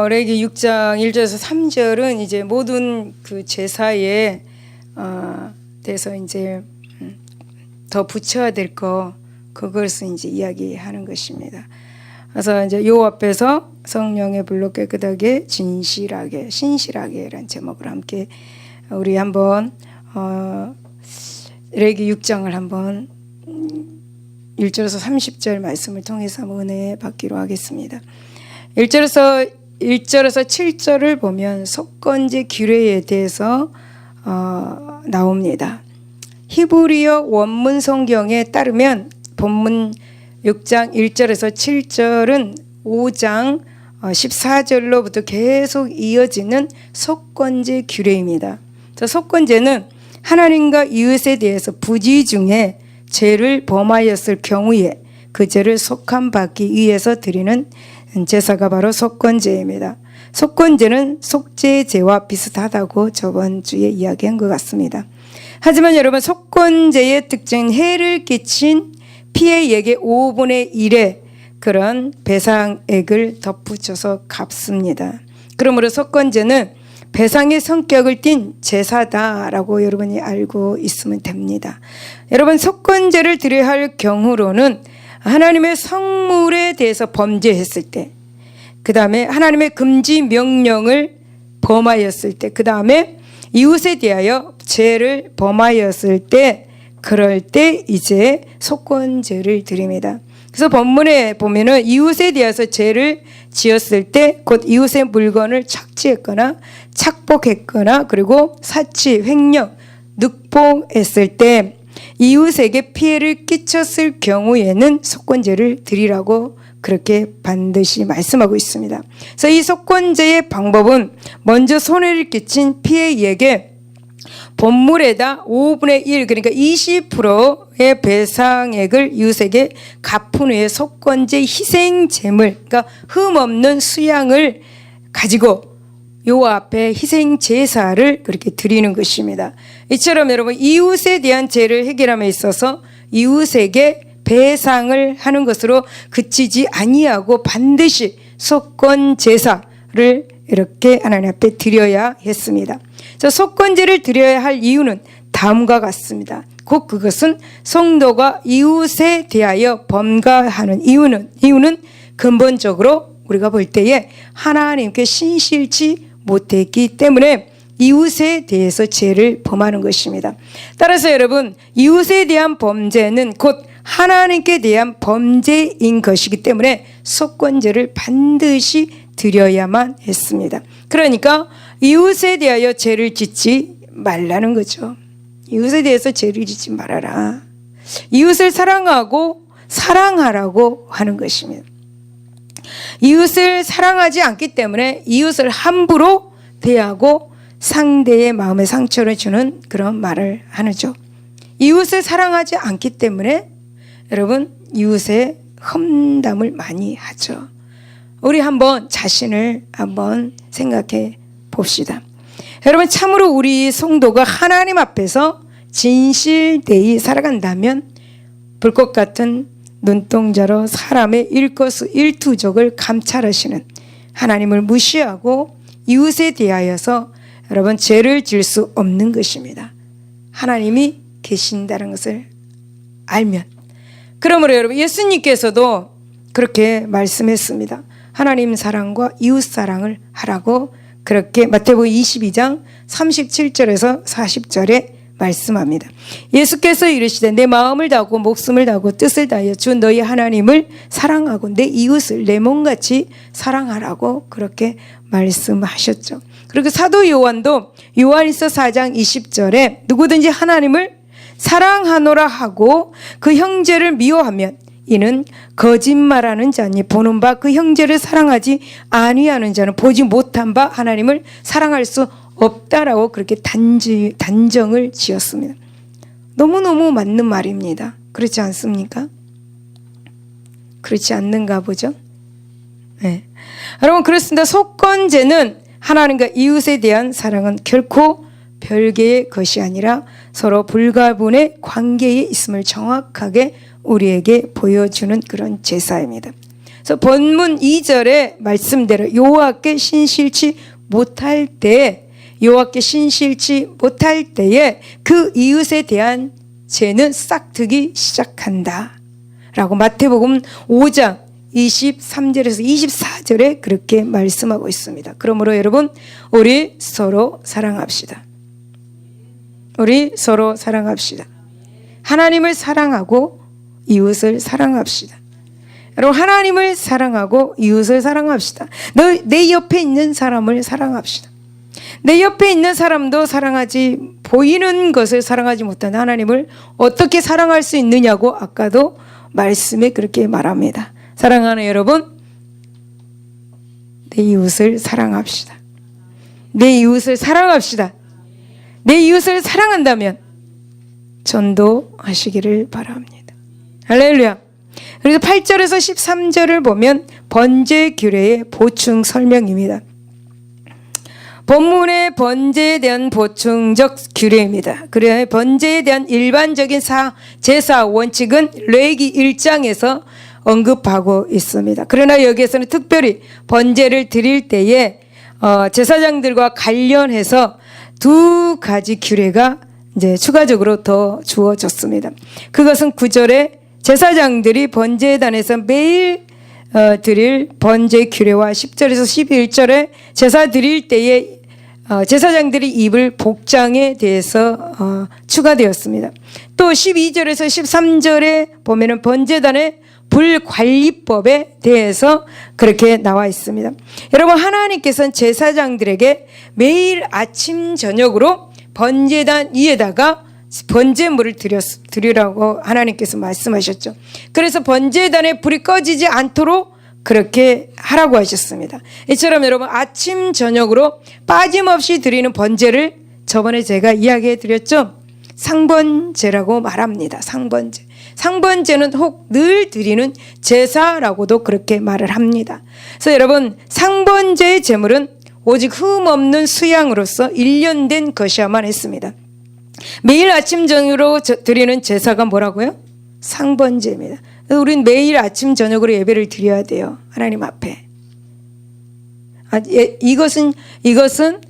레위기 6장 1절에서 3절은 이제 모든 그 제사에 대해서 이제 더 붙여야 될 거 그것을 이제 이야기하는 것입니다. 그래서 이제 요 앞에서 성령의 불로 깨끗하게 진실하게 신실하게라는 제목으로 함께 우리 한번 레위기 6장을 한번 1절에서 30절 말씀을 통해서 은혜 받기로 하겠습니다. 1절에서 7절을 보면 속건제 규례에 대해서 나옵니다. 히브리어 원문 성경에 따르면 본문 6장 1절에서 7절은 5장 14절로부터 계속 이어지는 속건제 규례입니다. 속건제는 하나님과 이웃에 대해서 부지 중에 죄를 범하였을 경우에 그 죄를 속함받기 위해서 드리는 제사가 바로 속건제입니다. 속건제는 속죄제와 비슷하다고 저번 주에 이야기한 것 같습니다. 하지만 여러분, 속건제의 특징은 해를 끼친 피해액의 5분의 1의 그런 배상액을 덧붙여서 갚습니다. 그러므로 속건제는 배상의 성격을 띤 제사다라고 여러분이 알고 있으면 됩니다. 여러분, 속건제를 드려야 할 경우로는 하나님의 성물에 대해서 범죄했을 때, 그 다음에 하나님의 금지 명령을 범하였을 때, 그 다음에 이웃에 대하여 죄를 범하였을 때, 그럴 때 이제 속건제를 드립니다. 그래서 본문에 보면은 이웃에 대해서 죄를 지었을 때 곧 이웃의 물건을 착취했거나 착복했거나 그리고 사치, 횡령, 늑봉했을 때 이웃에게 피해를 끼쳤을 경우에는 속건제를 드리라고 그렇게 반드시 말씀하고 있습니다. 그래서 이 속건제의 방법은 먼저 손해를 끼친 피해에게 본물에다 5분의 1 그러니까 20%의 배상액을 이웃에게 갚은 후에 속건제 희생제물 그러니까 흠없는 수양을 가지고 요 앞에 희생제사를 그렇게 드리는 것입니다. 이처럼 여러분, 이웃에 대한 죄를 해결함에 있어서 이웃에게 배상을 하는 것으로 그치지 아니하고 반드시 속건제사를 이렇게 하나님 앞에 드려야 했습니다. 속건제를 드려야 할 이유는 다음과 같습니다. 곧 그것은 성도가 이웃에 대하여 범가하는 이유는 근본적으로 우리가 볼 때에 하나님께 신실치 못했기 때문에 이웃에 대해서 죄를 범하는 것입니다. 따라서 여러분, 이웃에 대한 범죄는 곧 하나님께 대한 범죄인 것이기 때문에 속건제를 반드시 드려야만 했습니다. 그러니까 이웃에 대하여 죄를 짓지 말라는 거죠. 이웃에 대해서 죄를 짓지 말아라. 이웃을 사랑하고 사랑하라고 하는 것입니다. 이웃을 사랑하지 않기 때문에 이웃을 함부로 대하고 상대의 마음에 상처를 주는 그런 말을 하죠. 이웃을 사랑하지 않기 때문에 여러분, 이웃의 험담을 많이 하죠. 우리 한번 자신을 한번 생각해 봅시다. 여러분, 참으로 우리 성도가 하나님 앞에서 진실되이 살아간다면 불꽃 같은 눈동자로 사람의 일거수일투족을 감찰하시는 하나님을 무시하고 이웃에 대하여서 여러분 죄를 지을 수 없는 것입니다. 하나님이 계신다는 것을 알면. 그러므로 여러분, 예수님께서도 그렇게 말씀했습니다. 하나님 사랑과 이웃 사랑을 하라고 그렇게 마태복음 22장 37절에서 40절에 말씀합니다. 예수께서 이르시되 내 마음을 다하고 목숨을 다하고 뜻을 다하여 주 너희 하나님을 사랑하고 내 이웃을 내 몸같이 사랑하라고 그렇게 말씀하셨죠. 그리고 사도 요한도 요한일서 4장 20절에 누구든지 하나님을 사랑하노라 하고 그 형제를 미워하면 이는 거짓말하는 자니 보는 바 그 형제를 사랑하지 아니하는 자는 보지 못한 바 하나님을 사랑할 수 없다라고 그렇게 단정을 지었습니다. 너무너무 맞는 말입니다. 그렇지 않습니까? 그렇지 않는가 보죠? 네. 여러분, 그렇습니다. 속건제는 하나님과 이웃에 대한 사랑은 결코 별개의 것이 아니라 서로 불가분의 관계에 있음을 정확하게 우리에게 보여주는 그런 제사입니다. 그래서 본문 2절의 말씀대로 여호와께 신실치 못할 때 때에 그 이웃에 대한 죄는 싹트기 시작한다 라고 마태복음 5장 23절에서 24절에 그렇게 말씀하고 있습니다. 그러므로 여러분, 우리 서로 사랑합시다. 우리 서로 사랑합시다. 하나님을 사랑하고 이웃을 사랑합시다. 여러분, 하나님을 사랑하고 이웃을 사랑합시다. 내 옆에 있는 사람을 사랑합시다. 내 옆에 있는 사람도 보이는 것을 사랑하지 못한 하나님을 어떻게 사랑할 수 있느냐고 아까도 말씀에 그렇게 말합니다. 사랑하는 여러분, 내 이웃을 사랑합시다. 내 이웃을 사랑합시다. 내 이웃을 사랑한다면 전도하시기를 바랍니다. 할렐루야. 그래서 8절에서 13절을 보면 번제 규례의 보충 설명입니다. 본문의 번제에 대한 보충적 규례입니다. 그래 번제에 대한 일반적인 제사 원칙은 레위기 1장에서 언급하고 있습니다. 그러나 여기에서는 특별히 번제를 드릴 때에 제사장들과 관련해서 두 가지 규례가 이제 추가적으로 더 주어졌습니다. 그것은 9절에 제사장들이 번제단에서 매일 드릴 번제 규례와 10절에서 11절에 제사 드릴 때에 제사장들이 입을 복장에 대해서 추가되었습니다. 또 12절에서 13절에 보면은 번제단의 불관리법에 대해서 그렇게 나와 있습니다. 여러분, 하나님께서는 제사장들에게 매일 아침 저녁으로 번제단 위에다가 번제물을 드리라고 하나님께서 말씀하셨죠. 그래서 번제단에 불이 꺼지지 않도록 그렇게 하라고 하셨습니다. 이처럼 여러분, 아침 저녁으로 빠짐없이 드리는 번제를 저번에 제가 이야기해 드렸죠. 상번제라고 말합니다. 상번제는 혹 늘 드리는 제사라고도 그렇게 말을 합니다. 그래서 여러분, 상번제의 제물은 오직 흠없는 수양으로서 1년 된 것이야만 했습니다. 매일 아침 저녁으로 드리는 제사가 뭐라고요? 상번제입니다. 그래서 우리는 매일 아침 저녁으로 예배를 드려야 돼요. 하나님 앞에. 이것은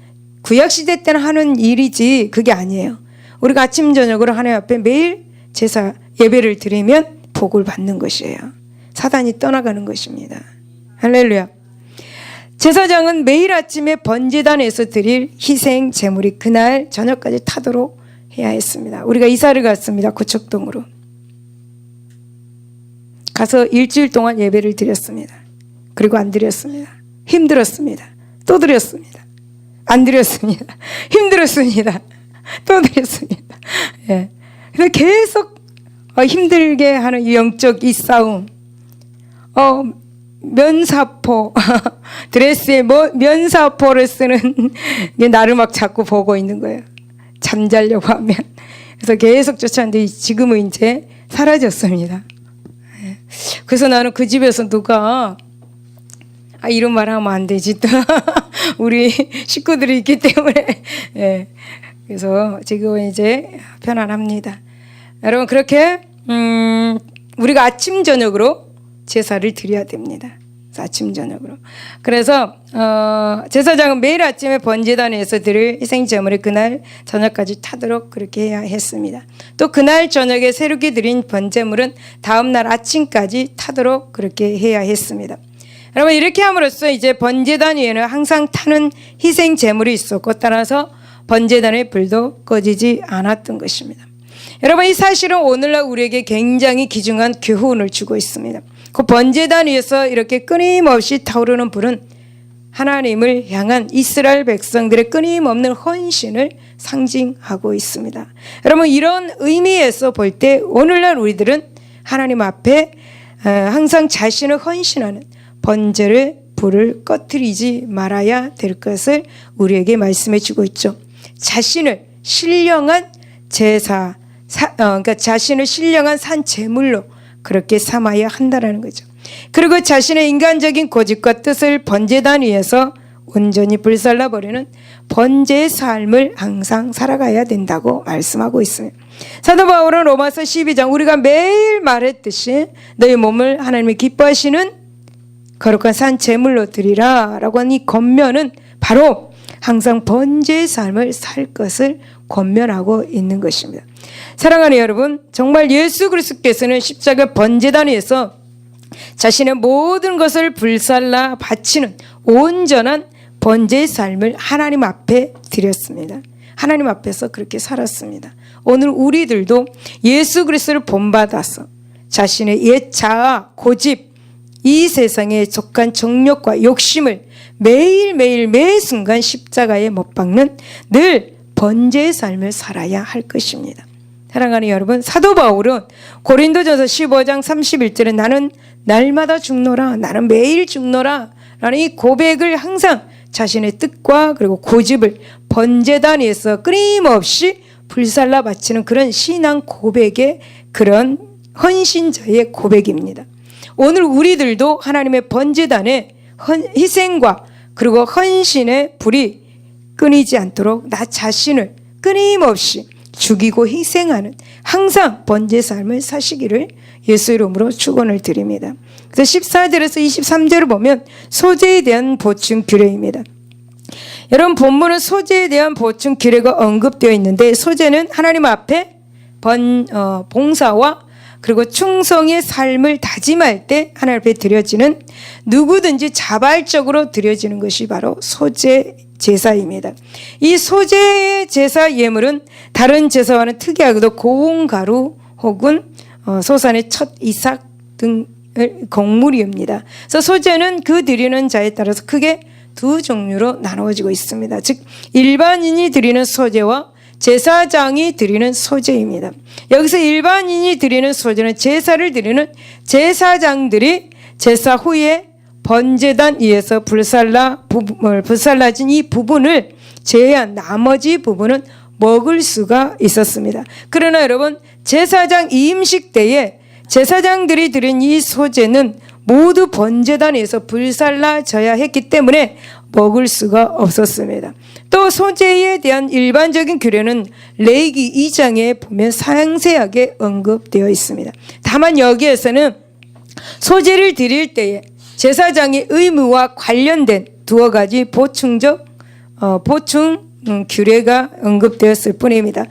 구약시대 때는 하는 일이지 그게 아니에요. 우리가 아침 저녁으로 하나님 앞에 매일 제사 예배를 드리면 복을 받는 것이에요. 사단이 떠나가는 것입니다. 할렐루야. 제사장은 매일 아침에 번제단에서 드릴 희생 제물이 그날 저녁까지 타도록 해야 했습니다. 우리가 이사를 갔습니다. 고척동으로. 가서 일주일 동안 예배를 드렸습니다. 그리고 안 드렸습니다. 힘들었습니다. 또 드렸습니다. 안 드렸습니다. 힘들었습니다. 또 드렸습니다. 예. 그래서 계속 힘들게 하는 이 영적 이 싸움. 면사포 드레스에 면사포를 쓰는 나를 막 자꾸 보고 있는 거예요. 잠자려고 하면. 그래서 계속 쫓았는데 지금은 이제 사라졌습니다. 그래서 나는 그 집에서 누가 이런 말 하면 안 되지 또 우리 식구들이 있기 때문에 그래서 지금은 이제 편안합니다. 여러분, 그렇게 우리가 아침 저녁으로 제사를 드려야 됩니다. 아침 저녁으로. 그래서 제사장은 매일 아침에 번제단에서 드릴 희생제물을 그날 저녁까지 타도록 그렇게 해야 했습니다. 또 그날 저녁에 새롭게 드린 번제물은 다음날 아침까지 타도록 그렇게 해야 했습니다. 여러분, 이렇게 함으로써 이제 번제단 위에는 항상 타는 희생제물이 있었고, 따라서 번제단의 불도 꺼지지 않았던 것입니다. 여러분, 이 사실은 오늘날 우리에게 굉장히 귀중한 교훈을 주고 있습니다. 그 번제단 위에서 이렇게 끊임없이 타오르는 불은 하나님을 향한 이스라엘 백성들의 끊임없는 헌신을 상징하고 있습니다. 여러분, 이런 의미에서 볼 때 오늘날 우리들은 하나님 앞에 항상 자신을 헌신하는 번제를 불을 꺼뜨리지 말아야 될 것을 우리에게 말씀해 주고 있죠. 자신을 신령한 제사, 그러니까 자신을 신령한 산 제물로 그렇게 삼아야 한다라는 거죠. 그리고 자신의 인간적인 고집과 뜻을 번제단 위에서 온전히 불살라버리는 번제의 삶을 항상 살아가야 된다고 말씀하고 있습니다. 사도 바울은 로마서 12장 우리가 매일 말했듯이 너희 몸을 하나님이 기뻐하시는 거룩한 산 제물로 드리라 라고 한 이 권면은 바로 항상 번제의 삶을 살 것을 권면하고 있는 것입니다. 사랑하는 여러분, 정말 예수 그리스도께서는 십자가 번제단에서 자신의 모든 것을 불살라 바치는 온전한 번제의 삶을 하나님 앞에 드렸습니다. 하나님 앞에서 그렇게 살았습니다. 오늘 우리들도 예수 그리스도를 본받아서 자신의 옛 자아, 고집, 이 세상에 속한 정욕과 욕심을 매일매일 매 순간 십자가에 못 박는 늘 번제의 삶을 살아야 할 것입니다. 사랑하는 여러분, 사도 바울은 고린도전서 15장 31절에 나는 날마다 죽노라, 나는 매일 죽노라 라는 이 고백을 항상 자신의 뜻과 그리고 고집을 번제단 위에서 끊임없이 불살라 바치는 그런 신앙 고백의 그런 헌신자의 고백입니다. 오늘 우리들도 하나님의 번제단에 희생과 그리고 헌신의 불이 끊이지 않도록 나 자신을 끊임없이 죽이고 희생하는 항상 번제 삶을 사시기를 예수 이름으로 축원을 드립니다. 그래서 14절에서 23절을 보면 소제에 대한 보충 규례입니다. 여러분, 본문은 소제에 대한 보충 규례가 언급되어 있는데, 소제는 하나님 앞에 봉사와 그리고 충성의 삶을 다짐할 때 하나님 앞에 드려지는, 누구든지 자발적으로 드려지는 것이 바로 소제 제사입니다. 이 소제 제사 예물은 다른 제사와는 특이하게도 고운 가루 혹은 소산의 첫 이삭 등 곡물입니다. 그래서 소제는 그 드리는 자에 따라서 크게 두 종류로 나누어지고 있습니다. 즉 일반인이 드리는 소제와 제사장이 드리는 소제입니다. 여기서 일반인이 드리는 소제는 제사를 드리는 제사장들이 제사 후에 번제단 위에서 불살라진 이 부분을 제외한 나머지 부분은 먹을 수가 있었습니다. 그러나 여러분, 제사장 이임식 때에 제사장들이 드린 이 소제는 모두 번제단 위에서 불살라져야 했기 때문에 먹을 수가 없었습니다. 또 소제에 대한 일반적인 규례는 레위기 2장에 보면 상세하게 언급되어 있습니다. 다만 여기에서는 소제를 드릴 때에 제사장의 의무와 관련된 두어 가지 보충 규례가 언급되었을 뿐입니다.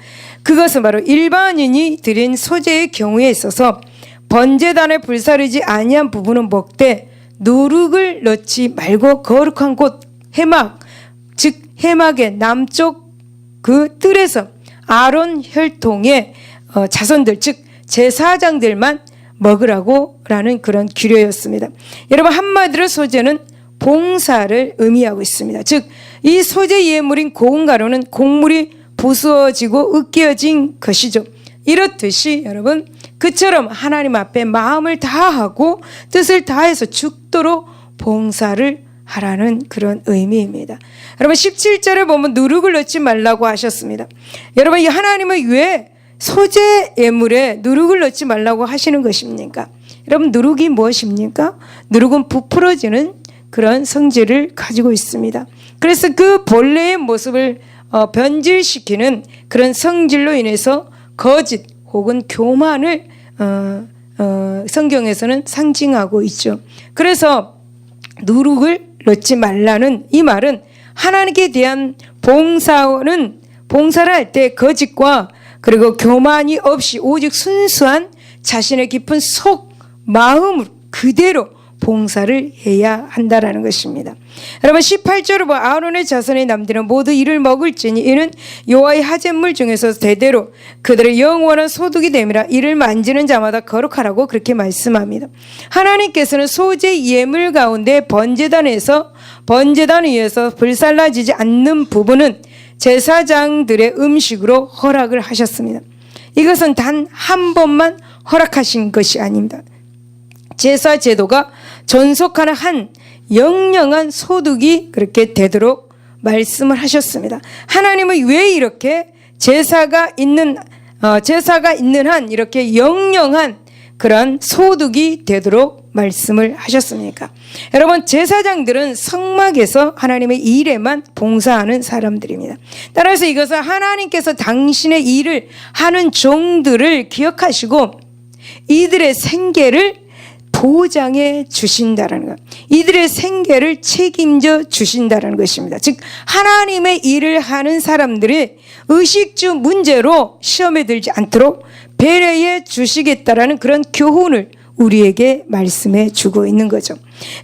그것은 바로 일반인이 드린 소제의 경우에 있어서 번제단에 불사르지 아니한 부분은 먹되 누룩을 넣지 말고 거룩한 곳 해막, 즉 해막의 남쪽 그 뜰에서 아론 혈통의 자손들, 즉 제사장들만 먹으라고 라는 그런 규례였습니다. 여러분, 한마디로 소제는 봉사를 의미하고 있습니다. 즉 이 소제 예물인 고운 가루는 곡물이 부수어지고 으깨어진 것이죠. 이렇듯이 여러분, 그처럼 하나님 앞에 마음을 다하고 뜻을 다해서 죽도록 봉사를 하라는 그런 의미입니다. 여러분, 17절에 보면 누룩을 넣지 말라고 하셨습니다. 여러분, 이 하나님은 왜 소제 예물에 누룩을 넣지 말라고 하시는 것입니까? 여러분, 누룩이 무엇입니까? 누룩은 부풀어지는 그런 성질을 가지고 있습니다. 그래서 그 본래의 모습을 변질시키는 그런 성질로 인해서 거짓 혹은 교만을 성경에서는 상징하고 있죠. 그래서 누룩을 넣지 말라는 이 말은 하나님께 대한 봉사를 할 때 거짓과 그리고 교만이 없이 오직 순수한 자신의 깊은 속 마음을 그대로 봉사를 해야 한다라는 것입니다. 여러분, 18절을 보면 아론의 자손의 남들은 모두 이를 먹을지니 이는 여호와의 하잿물 중에서 대대로 그들의 영원한 소득이 됨이라. 이를 만지는 자마다 거룩하라고 그렇게 말씀합니다. 하나님께서는 소제 예물 가운데 번제단 위에서 불살라지지 않는 부분은 제사장들의 음식으로 허락을 하셨습니다. 이것은 단 한 번만 허락하신 것이 아닙니다. 제사 제도가 존속하는 한 영영한 소득이 그렇게 되도록 말씀을 하셨습니다. 하나님은 왜 이렇게 제사가 있는 한 이렇게 영영한 그런 소득이 되도록 말씀을 하셨습니까? 여러분, 제사장들은 성막에서 하나님의 일에만 봉사하는 사람들입니다. 따라서 이것은 하나님께서 당신의 일을 하는 종들을 기억하시고 이들의 생계를 보장해 주신다라는 것, 이들의 생계를 책임져 주신다라는 것입니다. 즉 하나님의 일을 하는 사람들이 의식주 문제로 시험에 들지 않도록 배려해 주시겠다라는 그런 교훈을 우리에게 말씀해 주고 있는 거죠.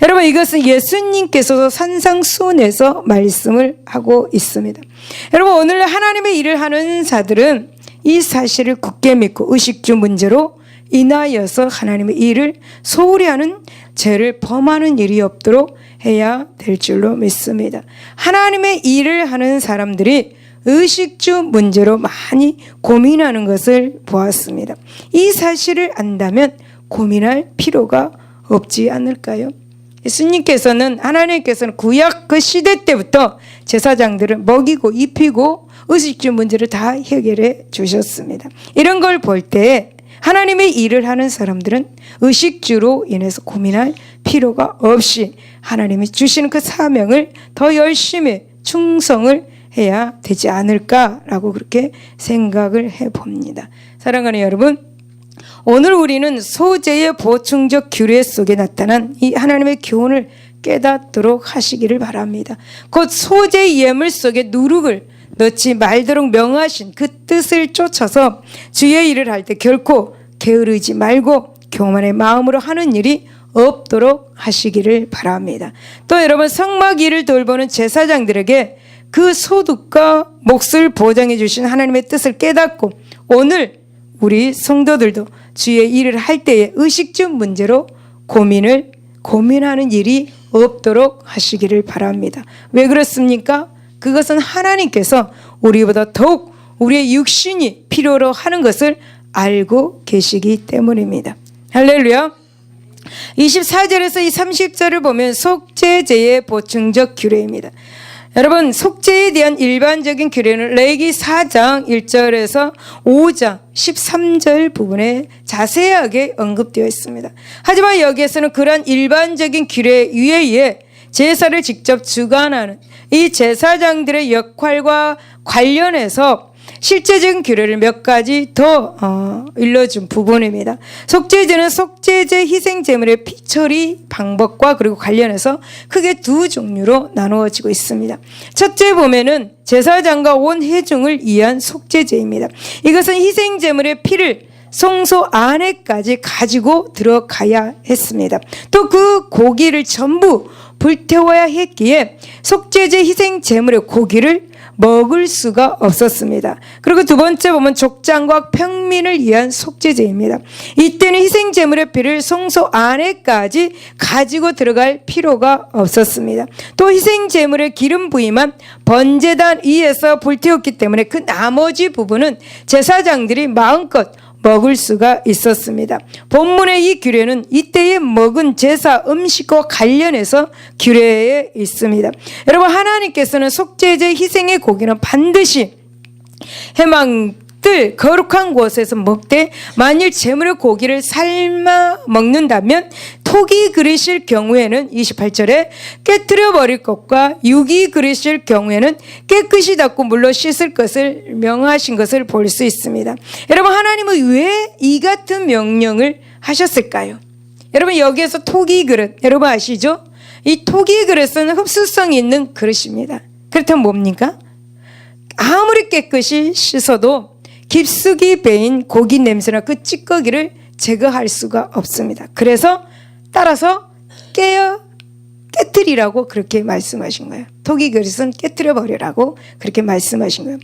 여러분, 이것은 예수님께서도 산상수훈에서 말씀을 하고 있습니다. 여러분, 오늘 하나님의 일을 하는 자들은 이 사실을 굳게 믿고 의식주 문제로 인하여서 하나님의 일을 소홀히 하는 죄를 범하는 일이 없도록 해야 될 줄로 믿습니다. 하나님의 일을 하는 사람들이 의식주 문제로 많이 고민하는 것을 보았습니다. 이 사실을 안다면 고민할 필요가 없지 않을까요? 예수님께서는, 하나님께서는 구약 그 시대 때부터 제사장들을 먹이고 입히고 의식주 문제를 다 해결해 주셨습니다. 이런 걸 볼 때 하나님의 일을 하는 사람들은 의식주로 인해서 고민할 필요가 없이 하나님이 주시는 그 사명을 더 열심히 충성을 해야 되지 않을까라고 그렇게 생각을 해봅니다. 사랑하는 여러분, 오늘 우리는 소재의 보충적 규례 속에 나타난 이 하나님의 교훈을 깨닫도록 하시기를 바랍니다. 곧 소재의 예물 속에 누룩을 넣지 말도록 명하신 그 뜻을 쫓아서 주의 일을 할 때 결코 게으르지 말고 교만의 마음으로 하는 일이 없도록 하시기를 바랍니다. 또 여러분, 성막 일을 돌보는 제사장들에게 그 소득과 몫을 보장해 주신 하나님의 뜻을 깨닫고 오늘 우리 성도들도 주의 일을 할 때에 의식주 문제로 고민하는 일이 없도록 하시기를 바랍니다. 왜 그렇습니까? 그것은 하나님께서 우리보다 더욱 우리의 육신이 필요로 하는 것을 알고 계시기 때문입니다. 할렐루야. 24절에서 이 30절을 보면 속죄제의 보충적 규례입니다. 여러분, 속죄에 대한 일반적인 규례는 레위기 4장 1절에서 5장 13절 부분에 자세하게 언급되어 있습니다. 하지만 여기에서는 그러한 일반적인 규례 위에 제사를 직접 주관하는 이 제사장들의 역할과 관련해서 실제적인 규례를 몇 가지 더 일러준 부분입니다. 속죄제는 속죄제 희생제물의 피처리 방법과 그리고 관련해서 크게 두 종류로 나누어지고 있습니다. 첫째 보면은 제사장과 온 회중을 위한 속죄제입니다. 이것은 희생제물의 피를 성소 안에까지 가지고 들어가야 했습니다. 또 그 고기를 전부 불태워야 했기에 속죄제 희생제물의 고기를 먹을 수가 없었습니다. 그리고 두 번째 보면 족장과 평민을 위한 속죄제입니다. 이때는 희생제물의 피를 성소 안에까지 가지고 들어갈 필요가 없었습니다. 또 희생제물의 기름 부위만 번제단 위에서 불태웠기 때문에 그 나머지 부분은 제사장들이 마음껏 먹을 수가 있었습니다. 본문의 이 규례는 이때에 먹은 제사 음식과 관련해서 규례에 있습니다. 여러분, 하나님께서는 속죄제 희생의 고기는 반드시 해망들 거룩한 곳에서 먹되 만일 제물의 고기를 삶아 먹는다면 토기 그리실 경우에는 28절에 깨뜨려 버릴 것과 유기 그리실 경우에는 깨끗이 닦고 물로 씻을 것을 명하신 것을 볼 수 있습니다. 여러분, 하나님은 왜 이 같은 명령을 하셨을까요? 여러분, 여기에서 토기 그릇, 여러분 아시죠? 이 토기 그릇은 흡수성이 있는 그릇입니다. 그렇다면 뭡니까? 아무리 깨끗이 씻어도 깊숙이 배인 고기 냄새나 그 찌꺼기를 제거할 수가 없습니다. 그래서 따라서 깨뜨리라고 그렇게 말씀하신 거예요. 토기 그릇은 깨뜨려 버리라고 그렇게 말씀하신 거예요.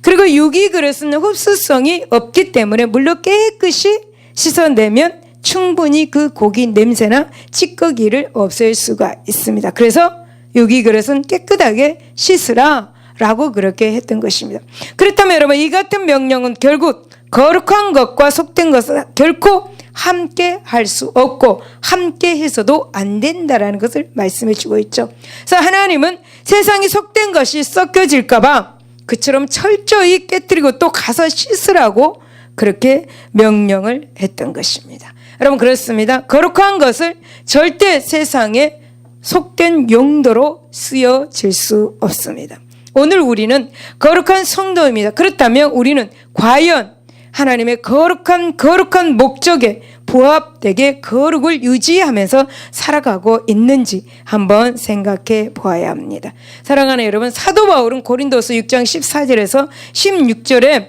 그리고 유기 그릇은 흡수성이 없기 때문에 물로 깨끗이 씻어내면 충분히 그 고기 냄새나 찌꺼기를 없앨 수가 있습니다. 그래서 유기 그릇은 깨끗하게 씻으라 라고 그렇게 했던 것입니다. 그렇다면 여러분, 이 같은 명령은 결국 거룩한 것과 속된 것은 결코 함께 할 수 없고 함께 해서도 안 된다라는 것을 말씀해 주고 있죠. 그래서 하나님은 세상이 속된 것이 섞여질까 봐 그처럼 철저히 깨뜨리고 또 가서 씻으라고 그렇게 명령을 했던 것입니다. 여러분, 그렇습니다. 거룩한 것을 절대 세상에 속된 용도로 쓰여질 수 없습니다. 오늘 우리는 거룩한 성도입니다. 그렇다면 우리는 과연 하나님의 거룩한 목적에 부합되게 거룩을 유지하면서 살아가고 있는지 한번 생각해 보아야 합니다. 사랑하는 여러분, 사도 바울은 고린도서 6장 14절에서 16절에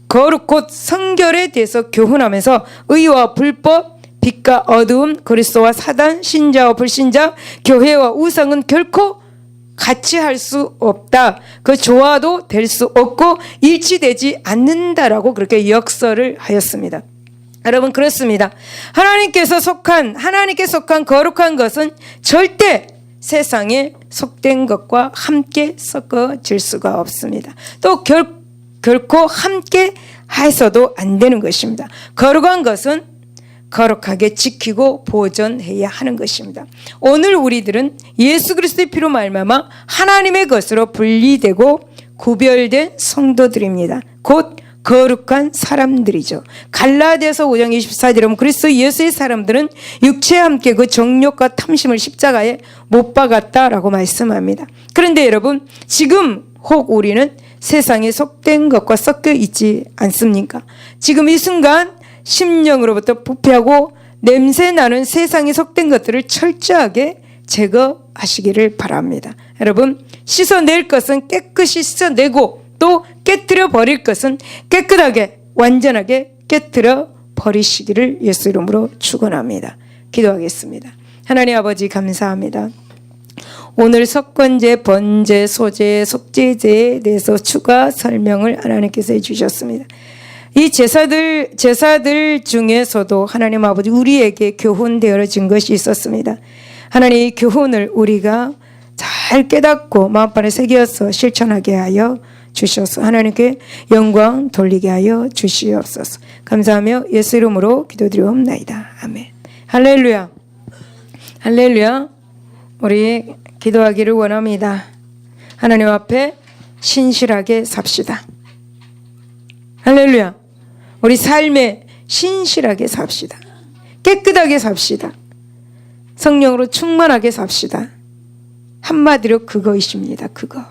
거룩 곧 성결에 대해서 교훈하면서 의와 불법, 빛과 어두움, 그리스도와 사단, 신자와 불신자, 교회와 우상은 결코 같이 할 수 없다. 그 조화도 될 수 없고 일치되지 않는다라고 그렇게 역설을 하였습니다. 여러분, 그렇습니다. 하나님께 속한 거룩한 것은 절대 세상에 속된 것과 함께 섞어질 수가 없습니다. 또 결코 함께 해서도 안 되는 것입니다. 거룩한 것은 거룩하게 지키고 보존해야 하는 것입니다. 오늘 우리들은 예수 그리스도의 피로 말미암아 하나님의 것으로 분리되고 구별된 성도들입니다. 곧 거룩한 사람들이죠. 갈라디아서 5장 24절에 보면 그리스도 예수의 사람들은 육체와 함께 그 정욕과 탐심을 십자가에 못 박았다라고 말씀합니다. 그런데 여러분, 지금 혹 우리는 세상에 속된 것과 섞여 있지 않습니까? 지금 이 순간 심령으로부터 부패하고 냄새나는 세상에 속된 것들을 철저하게 제거하시기를 바랍니다. 여러분, 씻어낼 것은 깨끗이 씻어내고 또 깨트려 버릴 것은 깨끗하게 완전하게 깨트려 버리시기를 예수 이름으로 축원합니다. 기도하겠습니다. 하나님 아버지, 감사합니다. 오늘 석권제, 번제, 소제, 속죄제에 대해서 추가 설명을 하나님께서 해주셨습니다. 이 제사들 중에서도 하나님 아버지 우리에게 교훈되어진 것이 있었습니다. 하나님, 이 교훈을 우리가 잘 깨닫고 마음판에 새겨서 실천하게 하여 주셔서 하나님께 영광 돌리게 하여 주시옵소서. 감사하며 예수 이름으로 기도드리옵나이다. 아멘. 할렐루야. 할렐루야. 우리 기도하기를 원합니다. 하나님 앞에 신실하게 삽시다. 할렐루야. 우리 삶에 신실하게 삽시다. 깨끗하게 삽시다. 성령으로 충만하게 삽시다. 한마디로 그것입니다. 그거.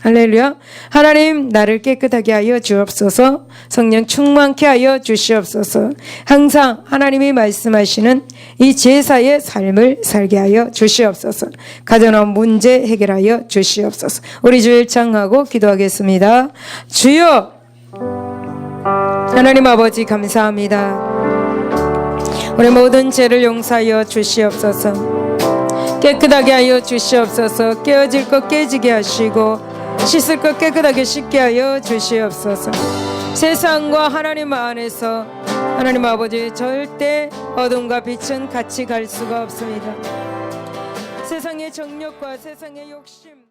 할렐루야. 하나님, 나를 깨끗하게 하여 주옵소서. 성령 충만케 하여 주시옵소서. 항상 하나님이 말씀하시는 이 제사의 삶을 살게 하여 주시옵소서. 가정의 문제 해결하여 주시옵소서. 우리 주 일창하고 기도하겠습니다. 주여, 하나님 아버지, 감사합니다. 우리 모든 죄를 용서하여 주시옵소서. 깨끗하게 하여 주시옵소서. 깨어질 것 깨지게 하시고 씻을 것 깨끗하게 씻게 하여 주시옵소서. 세상과 하나님 안에서 하나님 아버지, 절대 어둠과 빛은 같이 갈 수가 없습니다. 세상의 정욕과 세상의 욕심